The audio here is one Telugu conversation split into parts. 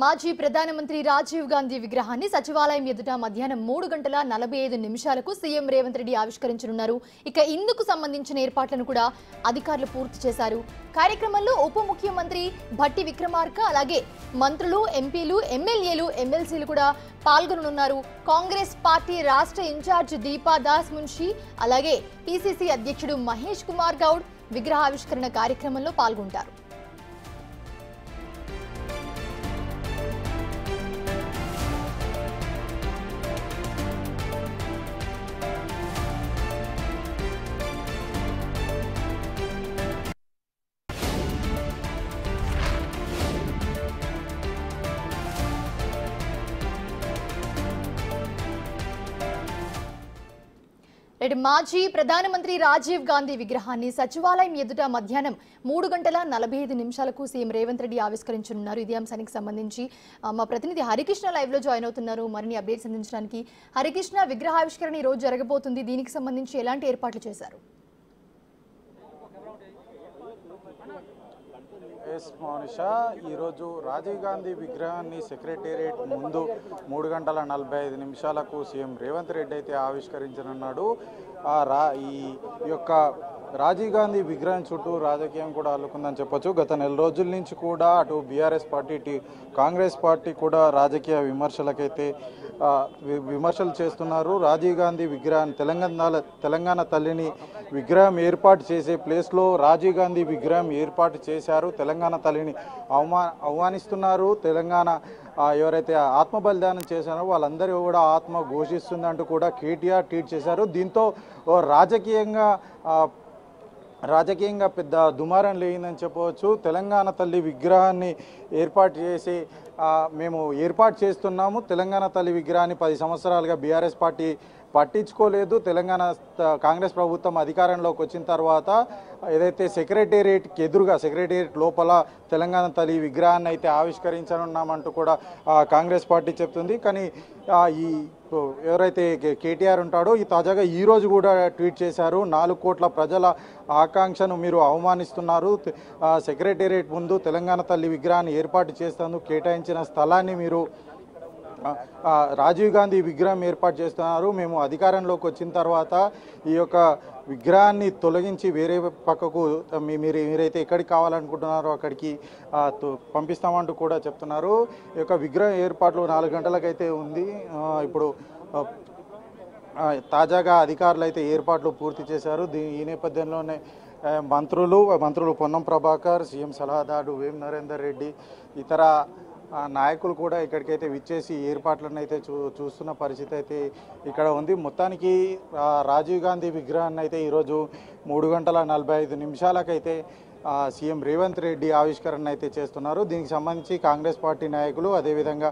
మాజీ ప్రధానమంత్రి రాజీవ్ గాంధీ విగ్రహాన్ని సచివాలయం ఎదుట మధ్యాహ్నం 3:45 సీఎం రేవంత్ రెడ్డి ఆవిష్కరించనున్నారు. ఇక ఇందుకు సంబంధించిన ఏర్పాట్లను కూడా అధికారులు పూర్తి చేశారు. కార్యక్రమంలో ఉప ముఖ్యమంత్రి భట్టి విక్రమార్క అలాగే మంత్రులు, ఎంపీలు, ఎమ్మెల్యేలు, ఎమ్మెల్సీలు కూడా పాల్గొననున్నారు. కాంగ్రెస్ పార్టీ రాష్ట్ర ఇన్ఛార్జ్ దీపా దాస్ మున్షి అలాగే పీసీసీ అధ్యక్షుడు మహేష్ కుమార్ గౌడ్ విగ్రహావిష్కరణ కార్యక్రమంలో పాల్గొంటారు. మాజీ ప్రధానమంత్రి రాజీవ్ గాంధీ విగ్రహాన్ని సచివాలయం ఎదుట మధ్యాహ్నం 3:45 సీఎం రేవంత్ రెడ్డి ఆవిష్కరించనున్నారు. ఇదే అంశానికి సంబంధించి మా ప్రతినిధి హరికృష్ణ లైవ్ లో జాయిన్ అవుతున్నారు. మరిన్ని అప్డేట్స్ అందించడానికి హరికృష్ణ, విగ్రహావిష్కరణ ఈ రోజు జరగబోతుంది. దీనికి సంబంధించి ఎలాంటి ఏర్పాట్లు చేశారు? ఎస్ మౌనిషా, ఈరోజు రాజీవ్ గాంధీ విగ్రహాన్ని సెక్రటేరియట్ ముందు 3:45 సీఎం రేవంత్ రెడ్డి అయితే ఆవిష్కరించనున్నాడు. ఈ యొక్క రాజీవ్ గాంధీ విగ్రహం చుట్టూ రాజకీయం కూడా అల్లుకుందని చెప్పొచ్చు. గత నెల రోజుల నుంచి కూడా అటు బీఆర్ఎస్ పార్టీ, కాంగ్రెస్ పార్టీ కూడా రాజకీయ విమర్శలు చేస్తున్నారు. రాజీవ్ గాంధీ విగ్రహాన్ని తెలంగాణ తల్లిని విగ్రహం ఏర్పాటు చేసే ప్లేస్లో రాజీవ్ గాంధీ విగ్రహం ఏర్పాటు చేశారు. తెలంగాణ తల్లిని అవమానిస్తున్నారు. తెలంగాణ ఎవరైతే ఆత్మ బలిదానం చేశారో వాళ్ళందరూ కూడా ఆత్మ ఘోషిస్తుందంటూ కూడా కేటీఆర్ ట్వీట్ చేశారు. దీంతో రాజకీయంగా పెద్ద దుమారం లేదని చెప్పవచ్చు. తెలంగాణ తల్లి విగ్రహాన్ని ఏర్పాటు చేసి మేము ఏర్పాటు చేస్తున్నాము. తెలంగాణ తల్లి విగ్రహాన్ని 10 సంవత్సరాలుగా బీఆర్ఎస్ పార్టీ పట్టించుకోలేదు. తెలంగాణ కాంగ్రెస్ ప్రభుత్వం అధికారంలోకి వచ్చిన తర్వాత ఏదైతే సెక్రటేరియట్కి ఎదురుగా సెక్రటేరియట్ లోపల తెలంగాణ తల్లి విగ్రహాన్ని అయితే ఆవిష్కరించనున్నామంటూ కూడా కాంగ్రెస్ పార్టీ చెప్తుంది. కానీ ఈ ఎవరైతే కేటీఆర్ ఉంటాడో తాజాగా ఈరోజు కూడా ట్వీట్ చేశారు. 4 కోట్ల ప్రజల ఆకాంక్షను మీరు అవమానిస్తున్నారు. సెక్రటేరియట్ ముందు తెలంగాణ తల్లి విగ్రహాన్ని ఏర్పాటు చేస్తేందుకు కేటాయించిన స్థలాన్ని మీరు రాజీవ్ గాంధీ విగ్రహం ఏర్పాటు చేస్తున్నారు. మేము అధికారంలోకి వచ్చిన తర్వాత ఈ యొక్క విగ్రహాన్ని తొలగించి వేరే పక్కకు మీరైతే ఎక్కడికి కావాలనుకుంటున్నారో అక్కడికి పంపిస్తామంటూ కూడా చెప్తున్నారు. ఈ యొక్క విగ్రహం ఏర్పాట్లు 4 గంటలకైతే ఉంది. ఇప్పుడు తాజాగా అధికారులు అయితే ఏర్పాట్లు పూర్తి చేశారు. ఈ నేపథ్యంలోనే మంత్రులు పొన్నం ప్రభాకర్, సీఎం సలహాదారు వేం నరేందర్ రెడ్డి, ఇతర నాయకులు కూడా ఇక్కడికైతే విచ్చేసి ఏర్పాట్లను అయితే చూస్తున్న పరిస్థితి అయితే ఇక్కడ ఉంది. మొత్తానికి రాజీవ్ గాంధీ విగ్రహాన్ని అయితే ఈరోజు 3:45 సీఎం రేవంత్ రెడ్డి ఆవిష్కరణ అయితే చేస్తున్నారు. దీనికి సంబంధించి కాంగ్రెస్ పార్టీ నాయకులు అదేవిధంగా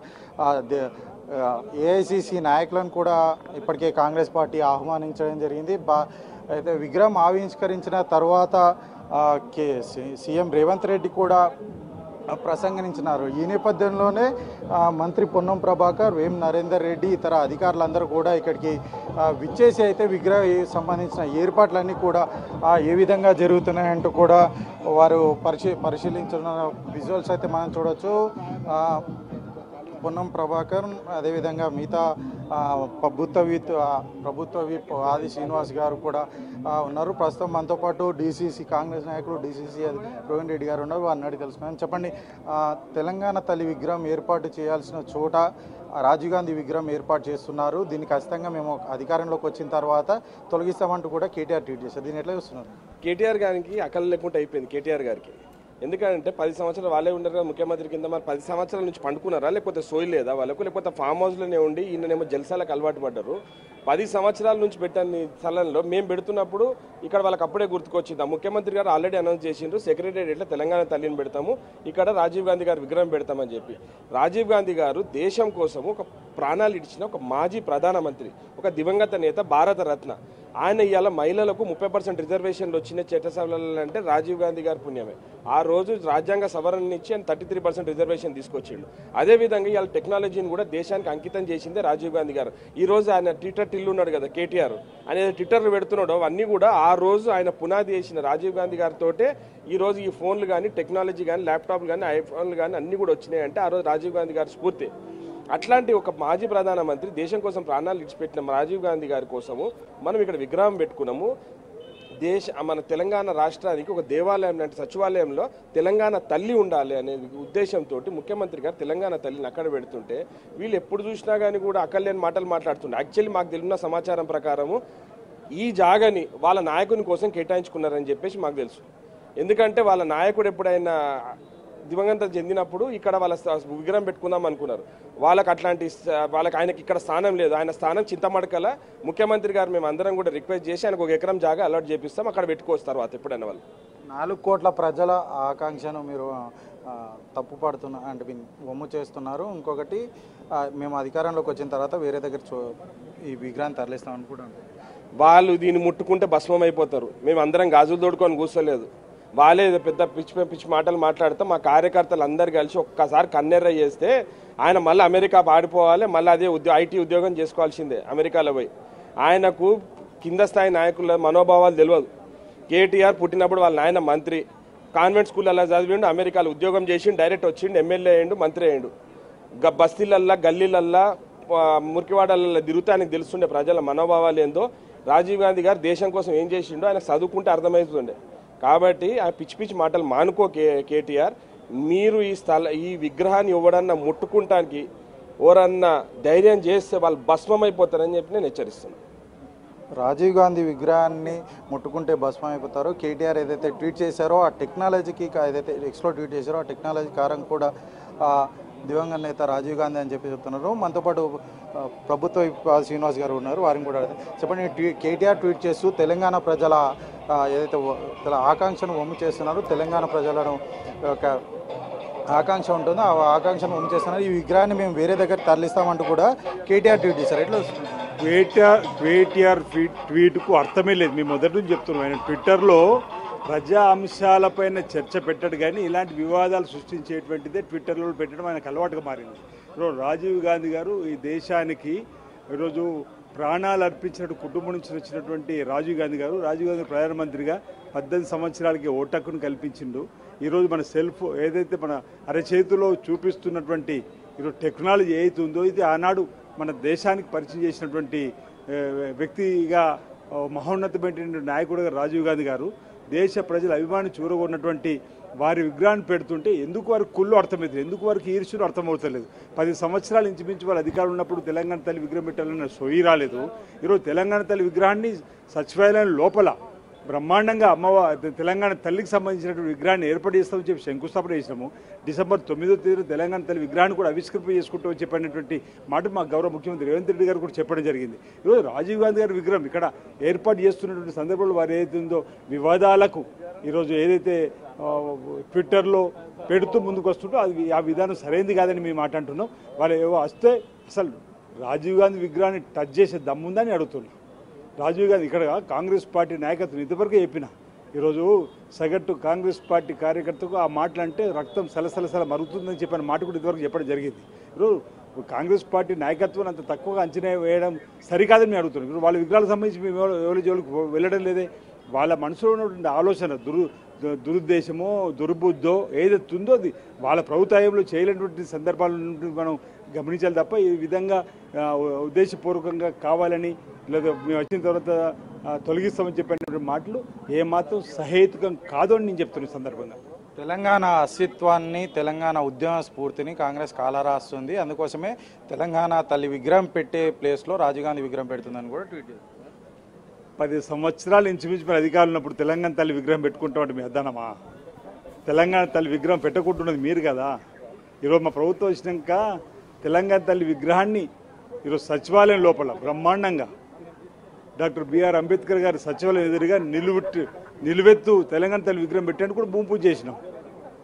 ఏఐసిసి నాయకులను కూడా ఇప్పటికే కాంగ్రెస్ పార్టీ ఆహ్వానించడం జరిగింది. అయితే విగ్రహం ఆవిష్కరించిన తర్వాత సీఎం రేవంత్ రెడ్డి కూడా ప్రసంగించినారు. ఈ నేపథ్యంలోనే మంత్రి పొన్నం ప్రభాకర్, వేం నరేందర్ రెడ్డి, ఇతర అధికారులందరూ కూడా ఇక్కడికి విచ్చేసి అయితే విగ్రహం సంబంధించిన ఏర్పాట్లన్నీ కూడా ఏ విధంగా జరుగుతున్నాయంటూ కూడా వారు పరిశీలించిన విజువల్స్ అయితే మనం చూడవచ్చు. పొన్నం ప్రభాకర్ అదేవిధంగా మిగతా ప్రభుత్వ విప్ ఆది శ్రీనివాస్ గారు కూడా ఉన్నారు. ప్రస్తుతం మనతో పాటు డీసీసీ కాంగ్రెస్ నాయకులు డీసీసీ రోహన్ రెడ్డి గారు ఉన్నారు. వారిని అడిగి తెలుసుకున్నాను. చెప్పండి, తెలంగాణ తల్లి విగ్రహం ఏర్పాటు చేయాల్సిన చోట రాజీవ్ గాంధీ విగ్రహం ఏర్పాటు చేస్తున్నారు. దీన్ని ఖచ్చితంగా మేము అధికారంలోకి వచ్చిన తర్వాత తొలగిస్తామంటూ కూడా కేటీఆర్ ట్వీట్ చేశారు. దీన్ని ఎట్లా చూస్తున్నారు? కేటీఆర్ గారికి అకలు లేకుండా అయిపోయింది. కేటీఆర్ గారికి ఎందుకంటే 10 సంవత్సరాలు వాళ్ళే ఉండరు కదా ముఖ్యమంత్రి కింద. మరి 10 సంవత్సరాల నుంచి పండుకున్నారా, లేకపోతే సోయి లేదా వాళ్ళకు, లేకపోతే ఫామ్ హౌస్లోనే ఉండి ఈయననేమో జలసాలకు అలవాటు పడ్డారు. 10 సంవత్సరాల నుంచి పెట్టని స్థలంలో మేము పెడుతున్నప్పుడు ఇక్కడ వాళ్ళకి అప్పుడే గుర్తుకొచ్చింది. ముఖ్యమంత్రి గారు ఆల్రెడీ అనౌన్స్ చేసిండ్రు, సెక్రటేరియట్లో తెలంగాణ తల్లిని పెడతాము, ఇక్కడ రాజీవ్ గాంధీ గారు విగ్రహం పెడతామని చెప్పి. రాజీవ్ గాంధీ గారు దేశం కోసం ఒక ప్రాణాలు ఇచ్చిన ఒక మాజీ ప్రధానమంత్రి, ఒక దివంగత నేత, భారత రత్న. ఆయన ఇవాళ మహిళలకు 30% రిజర్వేషన్లు వచ్చిన చట్టసభలలో అంటే రాజీవ్ గాంధీ గారి పుణ్యమే. ఆ రోజు రాజ్యాంగ సవరణ ఇచ్చి ఆయన 33% రిజర్వేషన్ తీసుకొచ్చిండు. అదేవిధంగా ఇవాళ టెక్నాలజీని కూడా దేశానికి అంకితం చేసిందే రాజీవ్ గాంధీ గారు. ఈ రోజు ఆయన ట్విట్టర్ టిల్లు ఉన్నాడు కదా కేటీఆర్, ఆయన ట్విట్టర్లు పెడుతున్నాడు, అవన్నీ కూడా ఆ రోజు ఆయన పునాది చేసిన రాజీవ్ గాంధీ గారితోటే ఈ రోజు ఈ ఫోన్లు కానీ టెక్నాలజీ కానీ ల్యాప్టాప్లు కానీ ఐఫోన్లు కానీ అన్నీ కూడా వచ్చినాయంటే ఆ రోజు రాజీవ్ గాంధీ గారి స్ఫూర్తి. అట్లాంటి ఒక మాజీ ప్రధానమంత్రి దేశం కోసం ప్రాణాలు విడిచిపెట్టిన రాజీవ్ గాంధీ గారి కోసము మనం ఇక్కడ విగ్రహం పెట్టుకున్నాము. మన తెలంగాణ రాష్ట్రానికి ఒక దేవాలయం లాంటి సచివాలయంలో తెలంగాణ తల్లి ఉండాలి అనే ఉద్దేశంతో ముఖ్యమంత్రి గారు తెలంగాణ తల్లిని అక్కడ పెడుతుంటే వీళ్ళు ఎప్పుడు చూసినా కానీ కూడా అక్కర్లేని మాటలు మాట్లాడుతుండే. యాక్చువల్లీ మాకు తెలిసిన సమాచారం ప్రకారము ఈ జాగని వాళ్ళ నాయకుని కోసం కేటాయించుకున్నారని చెప్పేసి మాకు తెలుసు. ఎందుకంటే వాళ్ళ నాయకుడు ఎప్పుడైనా దివంగత చెందినప్పుడు ఇక్కడ వాళ్ళ విగ్రహం పెట్టుకుందాం అనుకున్నారు. వాళ్ళకి ఆయనకి ఇక్కడ స్థానం లేదు. ఆయన స్థానం చింతమడకల. ముఖ్యమంత్రి గారు మేము అందరం కూడా రిక్వెస్ట్ చేసి ఆయనకు 1 ఎకరం జాగా అలాట్ చేపిస్తాం, అక్కడ పెట్టుకొస్తారు తర్వాత ఎప్పుడైనా వాళ్ళు. 4 కోట్ల ప్రజల ఆకాంక్షను మీరు తప్పు పడుతున్నారు అంటే వమ్ము చేస్తున్నారు. ఇంకొకటి మేము అధికారంలోకి వచ్చిన తర్వాత వేరే దగ్గర ఈ విగ్రహాన్ని తరలిస్తాం అనుకుంటున్నాం. వాళ్ళు దీన్ని ముట్టుకుంటే భస్మం అయిపోతారు. మేము అందరం గాజులు తోడుకొని కూర్చోలేదు. వాళ్ళే పెద్ద పిచ్చి మాటలు మాట్లాడితే మా కార్యకర్తలు అందరు కలిసి ఒక్కసారి కన్నెర్ర చేస్తే ఆయన మళ్ళీ అమెరికా పాడిపోవాలి, మళ్ళీ అదే ఐటీ ఉద్యోగం చేసుకోవాల్సిందే అమెరికాలో పోయి. ఆయనకు కింద స్థాయి నాయకుల మనోభావాలు తెలియదు. కేటీఆర్ పుట్టినప్పుడు వాళ్ళ నాయన మంత్రి, కాన్వెంట్ స్కూల్ అలా చదివిండు, అమెరికాలో ఉద్యోగం చేసిండు, డైరెక్ట్ వచ్చిండు, ఎమ్మెల్యే అయ్యిండు, మంత్రి అయ్యిండు. బస్తీలల్లా గల్లీలల్లా మురికివాడలల్లో తిరుగుతే ఆయనకు తెలుస్తుండే ప్రజల మనోభావాలు ఏందో. రాజీవ్ గాంధీ గారు దేశం కోసం ఏం చేసిండో ఆయన చదువుకుంటే అర్థమవుతుండే. కాబట్టి ఆ పిచ్చి మాటలు మానుకో కేటీఆర్. మీరు ఈ విగ్రహాన్ని ఎవడన్నా ముట్టుకుంటానికి ఎవరన్నా ధైర్యం చేస్తే వాళ్ళు భస్మమైపోతారని చెప్పి నేను హెచ్చరిస్తున్నాను. రాజీవ్ గాంధీ విగ్రహాన్ని ముట్టుకుంటే భస్మం అయిపోతారు. కేటీఆర్ ఏదైతే ట్వీట్ చేశారో ఆ టెక్నాలజీకి ఏదైతే ఎక్స్లో ట్వీట్ చేశారో ఆ టెక్నాలజీ కారణం కూడా దివంగత నేత రాజీవ్ గాంధీ అని చెప్పి చెప్తున్నారు. మనతో పాటు ప్రభుత్వ శ్రీనివాస్ గారు ఉన్నారు, వారిని కూడా చెప్పండి. కేటీఆర్ ట్వీట్ చేస్తూ తెలంగాణ ప్రజల ఏదైతే ఆకాంక్షను వమ్ము చేస్తున్నారు, తెలంగాణ ప్రజలను ఒక ఆకాంక్ష ఉంటుందో ఆ ఆకాంక్షను వమ్ము చేస్తున్నారు. ఈ విగ్రహాన్ని మేము వేరే దగ్గర తరలిస్తామంటూ కూడా కేటీఆర్ ట్వీట్ చేశారు. ఎట్లా కేటీఆర్ ట్వీట్కు అర్థమే లేదు. మేము మొదటి నుంచి చెప్తున్నాం. ఆయన ట్విట్టర్లో ప్రజా అంశాలపైన చర్చ పెట్టడు, కానీ ఇలాంటి వివాదాలు సృష్టించేటువంటిదే ట్విట్టర్లో పెట్టడం ఆయనకు అలవాటుగా మారింది. ఈరోజు రాజీవ్ గాంధీ గారు ఈ దేశానికి ఈరోజు ప్రాణాలు అర్పించినట్టు కుటుంబం నుంచి వచ్చినటువంటి రాజీవ్ గాంధీ ప్రధానమంత్రిగా 18 సంవత్సరాలకి ఓటక్కును కల్పించిండు. ఈరోజు మన ఏదైతే మన అరచేతిలో చూపిస్తున్నటువంటి ఈరోజు టెక్నాలజీ ఏదైతే ఉందో ఇది ఆనాడు మన దేశానికి పరిచయం చేసినటువంటి వ్యక్తిగా మహోన్నతమైనటువంటి నాయకుడుగా రాజీవ్ గాంధీ గారు దేశ ప్రజల అభిమానం చూరగొన్నటువంటి వారి విగ్రహాన్ని పెడుతుంటే ఎందుకు వారికి కుళ్ళు అర్థమవుతుంది, ఎందుకు వారికి ఈర్ష్యలు అర్థమవుతలేదు. 10 సంవత్సరాలు ఇంచుమించు వారు అధికారులు ఉన్నప్పుడు తెలంగాణ తల్లి విగ్రహం పెట్టాలన్న సోయి రాలేదు. ఈరోజు తెలంగాణ తల్లి విగ్రహాన్ని సచివాలయం లోపల బ్రహ్మాండంగా తెలంగాణ తల్లికి సంబంధించినటువంటి విగ్రహాన్ని ఏర్పాటు చేస్తామని చెప్పి శంకుస్థాపన చేసినాము. డిసెంబర్ 9వ తేదీన తెలంగాణ తల్లి విగ్రహాన్ని కూడా ఆవిష్కరింప చేసుకుంటామని చెప్పినటువంటి మాట మా గౌరవ ముఖ్యమంత్రి రేవంత్ రెడ్డి గారు కూడా చెప్పడం జరిగింది. ఈరోజు రాజీవ్ గాంధీ గారి విగ్రహం ఇక్కడ ఏర్పాటు చేస్తున్నటువంటి సందర్భంలో వారు ఏదైతే ఉందో వివాదాలకు ఈరోజు ఏదైతే ట్విట్టర్లో పెడుతూ ముందుకు వస్తుంటో అది ఆ విధానం సరైనది కాదని మేము మాట అంటున్నాం. వాళ్ళు ఏవో వస్తే అసలు రాజీవ్ గాంధీ విగ్రహాన్ని టచ్ చేసే దమ్ముందని అడుగుతున్నాం. రాజీవ్ గాంధీ ఇక్కడ కాంగ్రెస్ పార్టీ నాయకత్వం ఇంతవరకు చెప్పిన ఈరోజు సగటు కాంగ్రెస్ పార్టీ కార్యకర్తకు ఆ మాటలు అంటే రక్తం సలసలసల మరుగుతుందని చెప్పిన మాట కూడా ఇంతవరకు చెప్పడం జరిగింది. ఈరోజు కాంగ్రెస్ పార్టీ నాయకత్వాన్ని అంత తక్కువగా అంచనా వేయడం సరికాదని మేము అడుగుతున్నాం. ఇప్పుడు వాళ్ళ విగ్రహాలకు సంబంధించి మేము ఎవరి జోలికి వెళ్ళడం లేదే. వాళ్ళ మనసులో ఉన్నటువంటి ఆలోచన దురుద్దేశమో దుర్బుద్ధో ఏదైతే ఉందో అది వాళ్ళ ప్రభుత్వంలో చేయలేనటువంటి సందర్భాలు మనం గమనించాలి తప్ప ఈ విధంగా ఉద్దేశపూర్వకంగా కావాలని లేదా మేము వచ్చిన తర్వాత తొలగిస్తామని చెప్పినటువంటి మాటలు ఏమాత్రం సహేతుకం కాదు అని నేను చెప్తున్న సందర్భంగా తెలంగాణ అస్తిత్వాన్ని తెలంగాణ ఉద్యమ స్ఫూర్తిని కాంగ్రెస్ కాలరాస్తుంది. అందుకోసమే తెలంగాణ తల్లి విగ్రహం పెట్టే ప్లేస్లో రాజీవ్ గాంధీ విగ్రహం పెడుతుందని కూడా ట్వీట్ చేశారు. 10 సంవత్సరాలు ఇంచుమించు మరి అధికారులు ఉన్నప్పుడు తెలంగాణ తల్లి విగ్రహం పెట్టుకుంటామంటే మీ అద్దానమా? తెలంగాణ తల్లి విగ్రహం పెట్టకుంటున్నది మీరు కదా. ఈరోజు మా ప్రభుత్వం వచ్చినాక తెలంగాణ తల్లి విగ్రహాన్ని ఈరోజు సచివాలయం లోపల బ్రహ్మాండంగా డాక్టర్ బిఆర్ అంబేద్కర్ గారి సచివాలయం ఎదురుగా నిలువెత్తు తెలంగాణ తల్లి విగ్రహం పెట్టడానికి కూడా భూమి పూజ చేసినాం.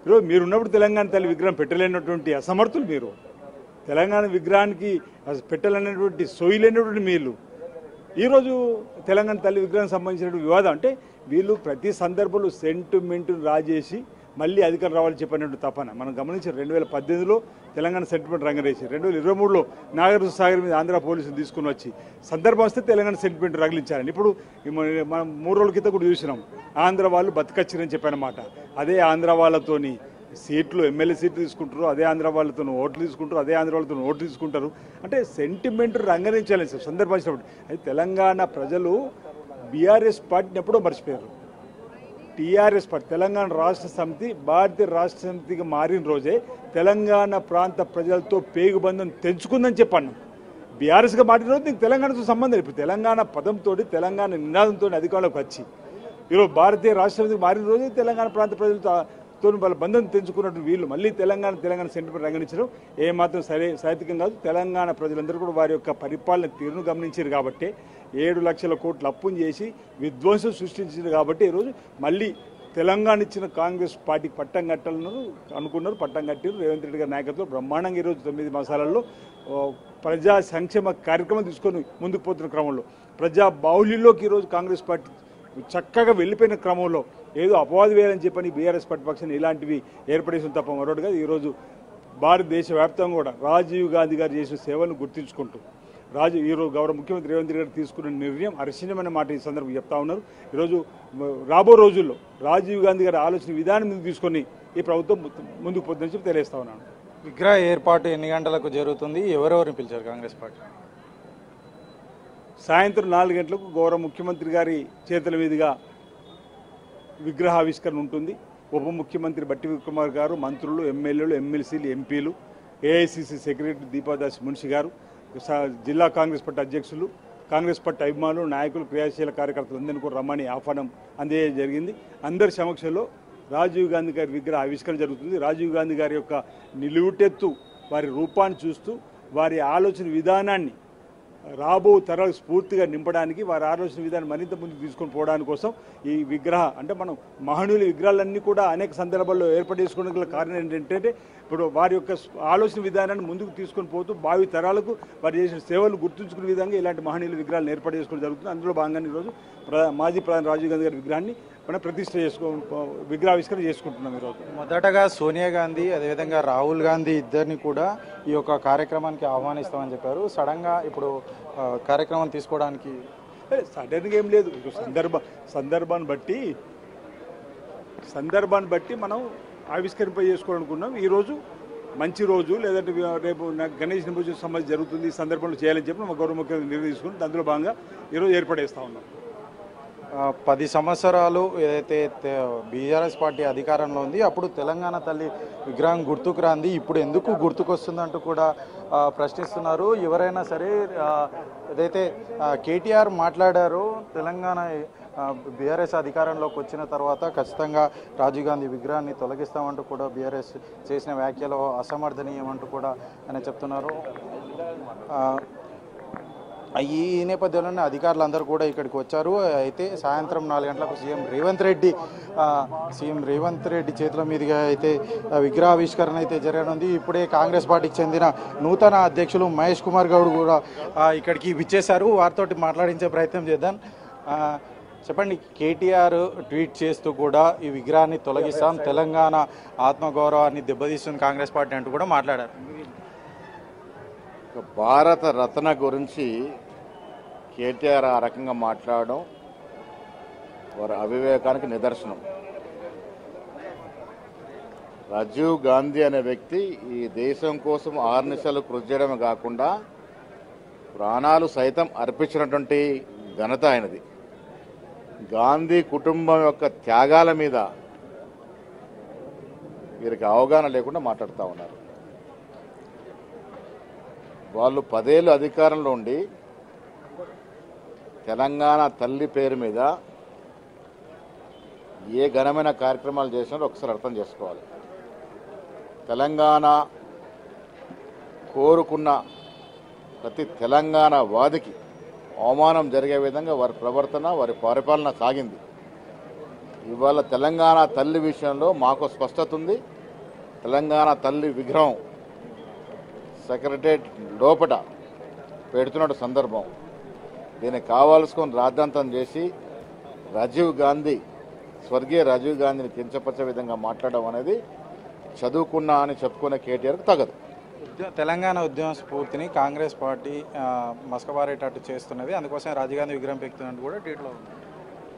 ఈరోజు మీరున్నప్పుడు తెలంగాణ తల్లి విగ్రహం పెట్టలేనటువంటి అసమర్థులు మీరు. తెలంగాణ విగ్రహానికి పెట్టాలనేటువంటి సోయి లేనటువంటి మీరు ఈరోజు తెలంగాణ తల్లి విగ్రహం సంబంధించిన వివాదం అంటే వీళ్ళు ప్రతి సందర్భంలో సెంటిమెంట్ రాజేసి మళ్ళీ అధికారం రావాలని చెప్పినట్టు తపన మనం గమనించారు. 2018లో తెలంగాణ సెంటిమెంట్ రంగరేసి 2023లో నాగార్జున సాగర్ మీద ఆంధ్ర పోలీసులు తీసుకుని వచ్చి సందర్భం వస్తే తెలంగాణ సెంటిమెంట్ రగిలించారని ఇప్పుడు మనం 3 రోజుల క్రితం కూడా చూసినాం. ఆంధ్ర వాళ్ళు బతకచ్చిరని చెప్పారన్నమాట. అదే ఆంధ్ర వాళ్ళతోని సీట్లు ఎమ్మెల్యే సీట్లు తీసుకుంటారు, అదే ఆంధ్ర వాళ్ళతో ఓట్లు తీసుకుంటారు, అదే ఆంధ్ర వాళ్ళతో ఓట్లు తీసుకుంటారు. అంటే సెంటిమెంట్ రంగరించాలని సందర్భం వచ్చినప్పుడు అది తెలంగాణ ప్రజలు బీఆర్ఎస్ పార్టీని ఎప్పుడో మర్చిపోయారు. టీఆర్ఎస్ పార్టీ తెలంగాణ రాష్ట్ర సమితి భారతీయ రాష్ట్ర సమితిగా మారిన రోజే తెలంగాణ ప్రాంత ప్రజలతో పేగుబంధం తెంచుకుందని చెప్పాను. బీఆర్ఎస్గా మారిన రోజు నీకు తెలంగాణతో సంబంధం ఇప్పుడు తెలంగాణ పదంతో తెలంగాణ నినాదంతో అధికారంలోకి వచ్చి ఈరోజు భారతీయ రాష్ట్ర సమితికి మారిన రోజే తెలంగాణ ప్రాంత ప్రజలతో వాళ్ళ బంధం తెంచుకున్నట్టు వీళ్ళు మళ్ళీ తెలంగాణ సెంటిమెంట్ రంగనించడం ఏమాత్రం సాహిత్యం కాదు. తెలంగాణ ప్రజలందరూ కూడా వారి యొక్క పరిపాలన తీరును గమనించారు కాబట్టి 7 లక్షల కోట్ల అప్పును చేసి విధ్వంసం సృష్టించారు కాబట్టి ఈరోజు మళ్ళీ తెలంగాణ ఇచ్చిన కాంగ్రెస్ పార్టీకి పట్టం కట్టాలన్నారు అనుకున్నారు, పట్టం కట్టారు. రేవంత్ రెడ్డి గారి నాయకత్వంలో బ్రహ్మాండంగా ఈరోజు 9 మాసాలలో ప్రజా సంక్షేమ కార్యక్రమం తీసుకొని ముందుకు పోతున్న క్రమంలో ప్రజా బాహుళ్యంలోకి ఈరోజు కాంగ్రెస్ పార్టీ చక్కగా వెళ్ళిపోయిన క్రమంలో ఏదో అపవాదు వేయాలని చెప్పని బీఆర్ఎస్ ప్రతిపక్షాన్ని ఇలాంటివి ఏర్పడేసిన తప్ప మరొకటిగా ఈరోజు భారతదేశ వ్యాప్తంగా కూడా రాజీవ్ గాంధీ గారు చేసిన సేవలను గుర్తించుకుంటూ ఈరోజు గౌరవ ముఖ్యమంత్రి రేవంత్ రెడ్డి గారు తీసుకున్న నిర్ణయం హర్షణీయమైన మాట ఈ సందర్భంగా చెప్తా ఉన్నారు. ఈరోజు రాబో రోజుల్లో రాజీవ్ గాంధీ గారి ఆలోచన విధానం ముందుకు తీసుకొని ఈ ప్రభుత్వం ముందుకు పోతుందని చెప్పి తెలియజేస్తా ఉన్నాను. విగ్రహ ఏర్పాటు ఎన్ని గంటలకు జరుగుతుంది? ఎవరెవరిని పిలిచారు కాంగ్రెస్ పార్టీ? సాయంత్రం 4 గంటలకు గౌరవ ముఖ్యమంత్రి గారి చేతుల మీదుగా విగ్రహావిష్కరణ ఉంటుంది. ఉప ముఖ్యమంత్రి బట్టి విక్రమార్ గారు, మంత్రులు, ఎమ్మెల్యేలు, ఎమ్మెల్సీలు, ఎంపీలు, ఏఐసిసి సెక్రటరీ దీపాదాస్ మున్షి గారు, జిల్లా కాంగ్రెస్ పార్టీ అధ్యక్షులు, కాంగ్రెస్ పార్టీ అభిమానులు, నాయకులు, క్రియాశీల కార్యకర్తలందరినీ కూడా రమ్మని ఆహ్వానం అందజేయడం జరిగింది. అందరి సమక్షంలో రాజీవ్ గాంధీ గారి విగ్రహ ఆవిష్కరణ జరుగుతుంది. రాజీవ్ గాంధీ గారి యొక్క నిలువుటెత్తు వారి రూపాన్ని చూస్తూ వారి ఆలోచన విధానాన్ని రాబో తరాలకు స్ఫూర్తిగా నింపడానికి వారి ఆలోచన విధానం మరింత ముందుకు తీసుకొని పోవడానికి కోసం ఈ విగ్రహ అంటే మనం మహనీయుల విగ్రహాలన్నీ కూడా అనేక సందర్భాల్లో ఏర్పాటు చేసుకోవడానికి గల కారణం ఏంటంటే ఇప్పుడు వారి యొక్క ఆలోచన విధానాన్ని ముందుకు తీసుకొని పోతూ భావి తరాలకు వారు చేసిన సేవలు గుర్తుంచుకునే విధంగా ఇలాంటి మహనీయుల విగ్రహాలను ఏర్పాటు చేసుకోవడం జరుగుతుంది. అందులో భాగంగా ఈరోజు మాజీ ప్రధాని రాజీవ్ గాంధీ గారి విగ్రహాన్ని మనం ప్రతిష్ఠ విగ్రహావిష్కరణ చేసుకుంటున్నాం. ఈరోజు మొదటగా సోనియా గాంధీ అదేవిధంగా రాహుల్ గాంధీ ఇద్దరిని కూడా ఈ యొక్క కార్యక్రమానికి ఆహ్వానిస్తామని చెప్పారు. సడన్గా ఇప్పుడు కార్యక్రమం తీసుకోవడానికి సడన్గా ఏం లేదు. సందర్భాన్ని బట్టి మనం చేసుకోవాలనుకున్నాం. ఈరోజు మంచి రోజు లేదంటే రేపు గణేష్ నిమజ్జన సమాజం జరుగుతుంది, ఈ సందర్భంలో చేయాలని చెప్పి మా గౌరవ ముఖ్యమంత్రి నిర్ణయం తీసుకుని అందులో భాగంగా ఈరోజు ఏర్పడేస్తా ఉన్నాం. 10 సంవత్సరాలు ఏదైతే బీఆర్ఎస్ పార్టీ అధికారంలో ఉంది అప్పుడు తెలంగాణ తల్లి విగ్రహం గుర్తుకు రాంది, ఇప్పుడు ఎందుకు గుర్తుకొస్తుందంటూ కూడా ప్రశ్నిస్తున్నారు. ఎవరైనా సరే ఏదైతే కేటీఆర్ మాట్లాడారో తెలంగాణ బీఆర్ఎస్ అధికారంలోకి వచ్చిన తర్వాత ఖచ్చితంగా రాజీవ్ గాంధీ విగ్రహాన్ని తొలగిస్తామంటూ కూడా బీఆర్ఎస్ చేసిన వ్యాఖ్యలు అసమర్థనీయమంటూ కూడా ఆయన చెప్తున్నారు. ఈ నేపథ్యంలోనే అధికారులందరూ కూడా ఇక్కడికి వచ్చారు. అయితే సాయంత్రం 4 గంటలకు సీఎం రేవంత్ రెడ్డి చేతుల మీదుగా అయితే విగ్రహావిష్కరణ అయితే జరగనుంది. ఇప్పుడే కాంగ్రెస్ పార్టీకి చెందిన నూతన అధ్యక్షులు మహేష్ కుమార్ గౌడ్ కూడా ఇక్కడికి విచ్చేశారు. వారితోటి మాట్లాడించే ప్రయత్నం చేద్దాం. చెప్పండి, కేటీఆర్ ట్వీట్ చేస్తూ కూడా ఈ విగ్రహాన్ని తొలగిస్తాం, తెలంగాణ ఆత్మగౌరవాన్ని దెబ్బతీస్తుంది కాంగ్రెస్ పార్టీ అంటూ కూడా మాట్లాడారు. భారత రత్న గురించి కేటీఆర్ ఆ రకంగా మాట్లాడడం వారి అవివేకానికి నిదర్శనం. రాజీవ్ గాంధీ అనే వ్యక్తి ఈ దేశం కోసం ఆర్నిశలు కృషి చేయడమే కాకుండా ప్రాణాలు సైతం అర్పించినటువంటి ఘనత ఆయనది. గాంధీ కుటుంబం యొక్క త్యాగాల మీద వీరికి అవగాహన లేకుండా మాట్లాడుతూ ఉన్నారు. వాళ్ళు 10 ఏళ్ళు అధికారంలో ఉండి తెలంగాణ తల్లి పేరు మీద ఏ ఘనమైన కార్యక్రమాలు చేసినారో ఒకసారి అర్థం చేసుకోవాలి. తెలంగాణ కోరుకున్న ప్రతి తెలంగాణ వాదికి అవమానం జరిగే విధంగా వారి ప్రవర్తన, వారి పరిపాలన సాగింది. ఇవాళ తెలంగాణ తల్లి విషయంలో మాకు స్పష్టత ఉంది. తెలంగాణ తల్లి విగ్రహం సెక్రటరేట్ లోపల పెడుతున్న సందర్భం దీన్ని కావాల్సుకొని రాద్ధాంతం చేసి రాజీవ్ గాంధీ, స్వర్గీయ రాజీవ్ గాంధీని కించపరిచే విధంగా మాట్లాడడం అనేది చదువుకున్నా అని చెప్పుకునే కేటీఆర్కి తగదు. తెలంగాణ ఉద్యమ స్ఫూర్తిని కాంగ్రెస్ పార్టీ మసకబారేటట్టు చేస్తున్నది, అందుకోసం రాజీవ్ గాంధీ విగ్రహం పెడుతున్నట్టు కూడా ట్వీట్లో ఉంది.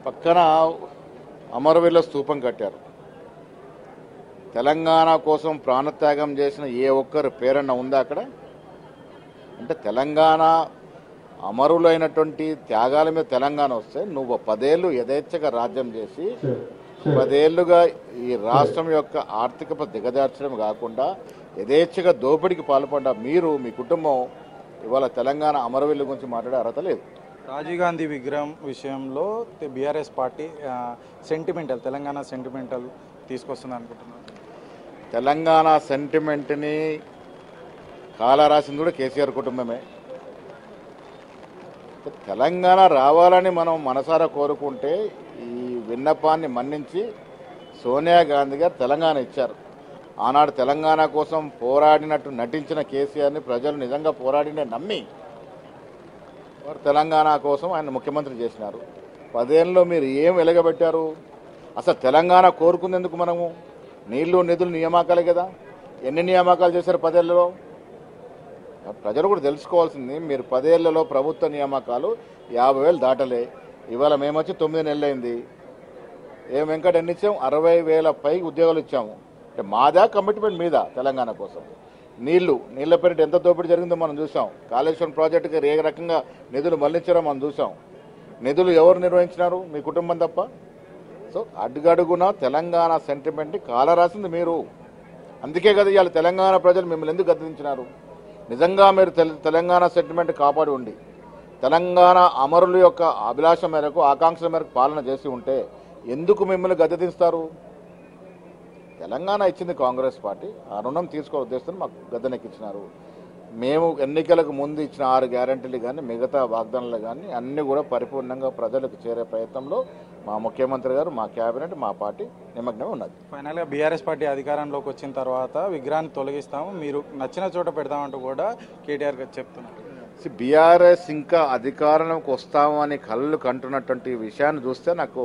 పక్కన అమరవీరుల స్తూపం కట్టారు. తెలంగాణ కోసం ప్రాణత్యాగం చేసిన ఏ ఒక్కరి పేరన్న ఉందా అక్కడ? అంటే తెలంగాణ అమరులైనటువంటి త్యాగాల మీద తెలంగాణ వస్తే నువ్వు 10 ఏళ్ళు యథేచ్ఛగా రాజ్యం చేసి 10 ఏళ్లుగా ఈ రాష్ట్రం యొక్క ఆర్థిక దిగజార్చడం కాకుండా యథేచ్ఛగా దోపిడీకి పాల్పడ్డ మీరు, మీ కుటుంబం ఇవాళ తెలంగాణ అమరవీరుల గురించి మాట్లాడే అర్హత లేదు. రాజీవ్ గాంధీ విగ్రహం విషయంలో బీఆర్ఎస్ పార్టీ తెలంగాణ సెంటిమెంటల్ తీసుకొస్తుంది అనుకుంటున్నారు. తెలంగాణ సెంటిమెంట్ని కాలరాసింది కూడా కేసీఆర్ కుటుంబమే. తెలంగాణ రావాలని మనం మనసారా కోరుకుంటే ఈ విన్నపాన్ని మన్నించి సోనియా గాంధీ గారు తెలంగాణ ఇచ్చారు. ఆనాడు తెలంగాణ కోసం పోరాడినట్టు నటించిన కేసీఆర్ని ప్రజలు నిజంగా పోరాడినే నమ్మి వారు తెలంగాణ కోసం ఆయన ముఖ్యమంత్రి చేసినారు. 10 ఏళ్ళలో మీరు ఏం వెలగబెట్టారు? అసలు తెలంగాణ కోరుకునేందుకు మనము నీళ్లు నిధులు నియామకాలే కదా. ఎన్ని నియామకాలు చేశారు 10 ఏళ్లలో? ప్రజలు కూడా తెలుసుకోవాల్సింది, మీరు 10 ఏళ్లలో ప్రభుత్వ నియామకాలు 50,000 దాటలే. ఇవాళ మేమొచ్చి 9 నెలలైంది. ఏం వెంకట ఎన్ని ఇచ్చాము? 60,000 పైకి ఉద్యోగాలు ఇచ్చాము. అంటే మాదా కమిట్మెంట్ మీద తెలంగాణ కోసం. నీళ్ల పేరిట ఎంత దోపిడీ జరిగిందో మనం చూసాం. కాళేశ్వరం ప్రాజెక్టుకి ఏ రకంగా నిధులు మళ్లించారో మనం చూసాం. నిధులు ఎవరు నిర్వహించినారు? మీ కుటుంబం తప్ప. సో అడుగడుగున తెలంగాణ సెంటిమెంట్ని కాలరాసింది మీరు. అందుకే కదా ఇవాళ తెలంగాణ ప్రజలు మిమ్మల్ని ఎందుకు గద్దించినారు? నిజంగా మీరు తెలంగాణ సెంటిమెంట్ కాపాడి ఉండి తెలంగాణ అమరుల యొక్క అభిలాష మేరకు, ఆకాంక్షల మేరకు పాలన చేసి ఉంటే ఎందుకు మిమ్మల్ని గద్దెదిస్తారు? తెలంగాణ ఇచ్చింది కాంగ్రెస్ పార్టీ, ఆ రుణం తీసుకోవడం ఉద్దేశంతో మాకు గద్దెనెక్కించినారు. మేము ఎన్నికలకు ముందు ఇచ్చిన 6 గ్యారంటీలు కానీ మిగతా వాగ్దానాలు కానీ అన్నీ కూడా పరిపూర్ణంగా ప్రజలకు చేరే ప్రయత్నంలో మా ముఖ్యమంత్రి గారు, మా క్యాబినెట్, మా పార్టీ నిమగ్నం ఉన్నది. ఫైనల్గా బీఆర్ఎస్ పార్టీ అధికారంలోకి వచ్చిన తర్వాత విగ్రహాన్ని తొలగిస్తాము, మీరు నచ్చిన చోట పెడతామంటూ కూడా కేటీఆర్ గారు చెప్తున్నారు. బీఆర్ఎస్ ఇంకా అధికారంలోకి వస్తాము అని కళ్ళు కంటున్నటువంటి విషయాన్ని చూస్తే నాకు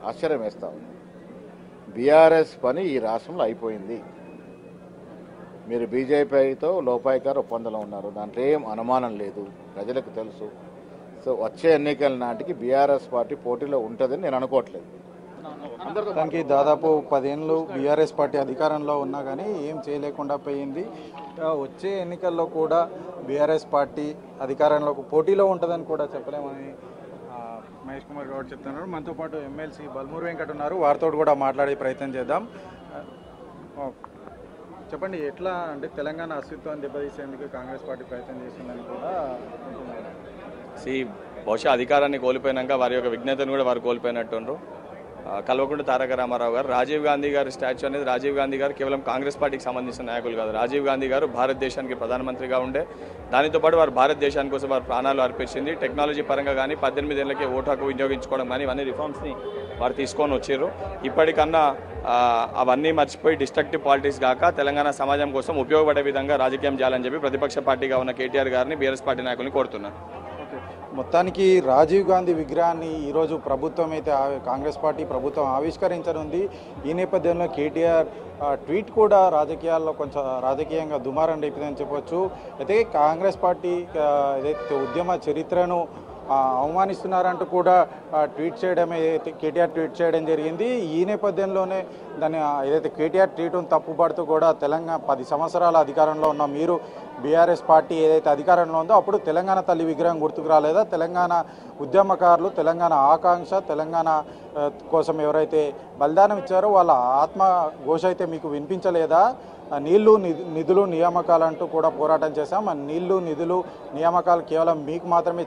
ఆశ్చర్యం వేస్తా ఉంది. బీఆర్ఎస్ పని ఈ రాష్ట్రంలో అయిపోయింది. మీరు బీజేపీతో లోపాయికారు ఒప్పందంలో ఉన్నారు, దాంట్లో ఏం అనుమానం లేదు, ప్రజలకు తెలుసు. సో వచ్చే ఎన్నికల నాటికి బీఆర్ఎస్ పార్టీ పోటీలో ఉంటుందని నేను అనుకోవట్లేదు. దానికి దాదాపు 10 ఏళ్ళు బీఆర్ఎస్ పార్టీ అధికారంలో ఉన్నా కానీ ఏం చేయలేకుండా పోయింది. వచ్చే ఎన్నికల్లో కూడా బీఆర్ఎస్ పార్టీ అధికారంలోకి పోటీలో ఉంటుందని కూడా చెప్పలేమని మహేష్ కుమార్ గౌడ్ చెప్తున్నారు. మనతో పాటు ఎమ్మెల్సీ బల్మూరు వెంకట్ ఉన్నారు, వారితో కూడా మాట్లాడే ప్రయత్నం చేద్దాం. చెప్పండి, ఎట్లా అంటే తెలంగాణ అస్తిత్వాన్ని దెబ్బతీసేందుకు కాంగ్రెస్ పార్టీ ప్రయత్నం చేస్తుందని కూడా బహుశా అధికారాన్ని కోల్పోయినాక వారి యొక్క విజ్ఞతను కూడా వారు కోల్పోయినట్టుండ్రు. కల్వకుంట్ల తారక రామారావు గారు, రాజీవ్ గాంధీ గారి స్టాచ్యూ అనేది, రాజీవ్ గాంధీ గారు కేవలం కాంగ్రెస్ పార్టీకి సంబంధించిన నాయకులు కాదు. రాజీవ్ గాంధీ గారు భారతదేశానికి ప్రధానమంత్రిగా ఉండే, దానితో పాటు వారు భారతదేశాని కోసం వారు ప్రాణాలు అర్పించింది. టెక్నాలజీ పరంగా కానీ 18 ఏళ్ళకే ఓటు హక్కు వినియోగించుకోవడం కానీ ఇవన్నీ రిఫార్మ్స్ని వారు తీసుకొని వచ్చారు. ఇప్పటికన్నా అవన్నీ మర్చిపోయి డిస్ట్రక్టివ్ పాలిటిక్స్ కాక తెలంగాణ సమాజం కోసం ఉపయోగపడే విధంగా రాజకీయం చేయాలని చెప్పి ప్రతిపక్ష పార్టీగా ఉన్న కేటీఆర్ గారిని బీఆర్ఎస్ పార్టీ నాయకుల్ని కోరుతున్నారు. మొత్తానికి రాజీవ్ గాంధీ విగ్రహాన్ని ఈరోజు ప్రభుత్వం అయితే కాంగ్రెస్ పార్టీ ప్రభుత్వం ఆవిష్కరించనుంది. ఈ నేపథ్యంలో కేటీఆర్ ట్వీట్ కూడా రాజకీయాల్లో కొంచెం రాజకీయంగా దుమారం రేపిందని చెప్పొచ్చు. అయితే కాంగ్రెస్ పార్టీ ఏదైతే ఉద్యమ చరిత్రను అవమానిస్తున్నారంటూ కూడా కేటీఆర్ ట్వీట్ చేయడం జరిగింది. ఈ నేపథ్యంలోనే దాన్ని ఏదైతే కేటీఆర్ ట్వీట్ను తప్పుపడుతూ కూడా తెలంగాణ 10 సంవత్సరాల అధికారంలో ఉన్న మీరు బీఆర్ఎస్ పార్టీ ఏదైతే అధికారంలో ఉందో అప్పుడు తెలంగాణ తల్లి విగ్రహం గుర్తుకు రాలేదా? తెలంగాణ ఉద్యమకారులు, తెలంగాణ ఆకాంక్ష, తెలంగాణ కోసం ఎవరైతే బలిదానం ఇచ్చారో వాళ్ళ ఆత్మ ఘోష అయితే మీకు వినిపించలేదా? నీళ్లు నిధులు నియామకాలు అంటూ కూడా పోరాటం చేశాం. నీళ్లు నిధులు నియామకాలు కేవలం మీకు మాత్రమే